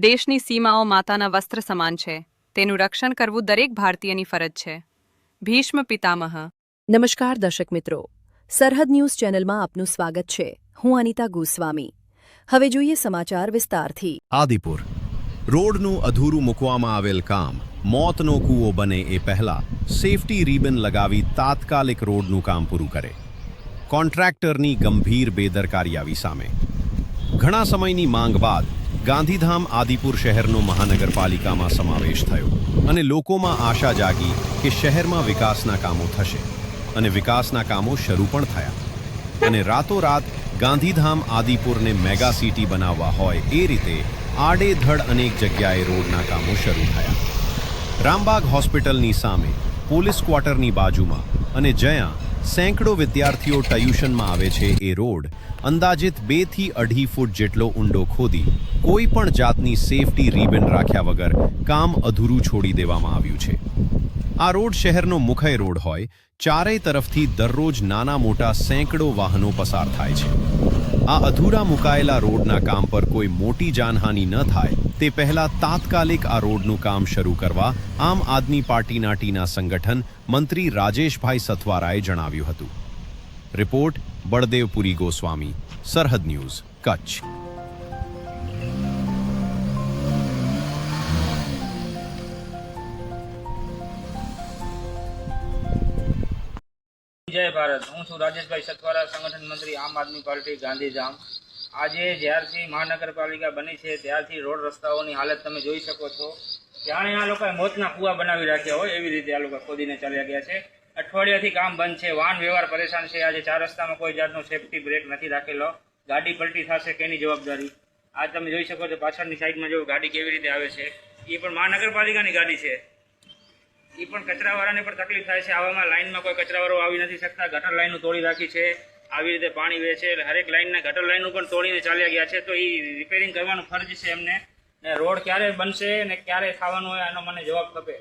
દેશની સીમાઓ માતાના વસ્ત્ર સમાન છે. તેનું રક્ષણ કરવું દરેક ભારતીયની ફરજ છે. ભીષ્મ પિતામહ. નમસ્કાર દર્શક મિત્રો, સરહદ ન્યૂઝ ચેનલમાં આપનું સ્વાગત છે. હું અનિતા ગોસ્વામી. હવે જોઈએ સમાચાર વિસ્તારથી. આદિપુર રોડનું અધૂરું મૂકવામાં આવેલ કામ મોતનો કૂવો બને એ પહેલા સેફટી રિબન લગાવી તાત્કાલિક રોડનું કામ પૂરું કરે. કોન્ટ્રાક્ટરની ગંભીર બેદરકારી આવી સામે. ઘણા સમયની માંગ બાદ ગાંધીધામ આદિપુર શહેરનો મહાનગરપાલિકામાં સમાવેશ થયો અને લોકોમાં આશા જાગી કે શહેરમાં વિકાસના કામો થશે અને વિકાસના કામો શરૂ પણ થયા. અને રાતોરાત ગાંધીધામ આદિપુરને મેગા સિટી બનાવવા હોય એ રીતે આડેધડ અનેક જગ્યાએ રોડના કામો શરૂ થયા. રામબાગ હોસ્પિટલની સામે, પોલીસ ક્વાર્ટરની બાજુમાં અને જ્યાં સેંકડો વિદ્યાર્થીઓ ટ્યુશનમાં આવે છે એ રોડ અંદાજિત 2 થી 2.5 ફૂટ જેટલો ઊંડો ખોદી કોઈ પણ જાતની સેફટી રિબન રાખ્યા વગર કામ અધૂરું છોડી દેવામાં આવ્યું છે. આ રોડ શહેરનો મુખ્ય રોડ હોય, ચારેય તરફથી દરરોજ નાના મોટા સેંકડો વાહનો પસાર થાય છે. આ અધૂરા મુકાયેલા રોડના કામ પર કોઈ મોટી જાનહાનિ ન થાય તે પહેલા તાત્કાલિક આ રોડનું કામ શરૂ કરવા આમ આદમી પાર્ટીના ટીના સંગઠન મંત્રી રાજેશભાઈ સથવારાએ જણાવ્યું હતું. રિપોર્ટ બળદેવપુરી ગોસ્વામી, સરહદ ન્યૂઝ, કચ્છ. જય ભારત. હું છું રાજેશભાઈ સથવારા, સંગઠન મંત્રી, આમ આદમી પાર્ટી, ગાંધીધામ. આજે જ્યારથી મહાનગરપાલિકા બની છે ત્યારથી રોડ રસ્તાઓની હાલત તમે જોઈ શકો છો. જાણે આ લોકોએ મોતના કૂવા બનાવી રાખ્યા હોય એવી રીતે આ લોકો ખોદીને ચાલ્યા ગયા છે. અઠવાડિયાથી કામ બંધ છે, વાહન વ્યવહાર પરેશાન છે. આજે 4 રસ્તામાં કોઈ જાતનો સેફટી બ્રેક નથી રાખેલો. ગાડી પલટી થશે કેની જવાબદારી? આ તમે જોઈ શકો છો પાછળની સાઈડમાં જો ગાડી કેવી રીતે આવે છે, એ પણ મહાનગરપાલિકાની ગાડી છે. એ પણ કચરાવાળાને પણ તકલીફ થાય છે. આવામાં લાઇનમાં કોઈ કચરાવાળો આવી નથી શકતા. ગટર લાઈનો તોડી રાખી છે, આવી રીતે પાણી વહે છે. હરેક લાઇનના ગટર લાઈનો પણ તોડીને ચાલ્યા ગયા છે. તો એ રિપેરિંગ કરવાનું ફરજ છે એમને. ને રોડ ક્યારે બનશે ને ક્યારે થવાનું હોય એનો મને જવાબ ખપે.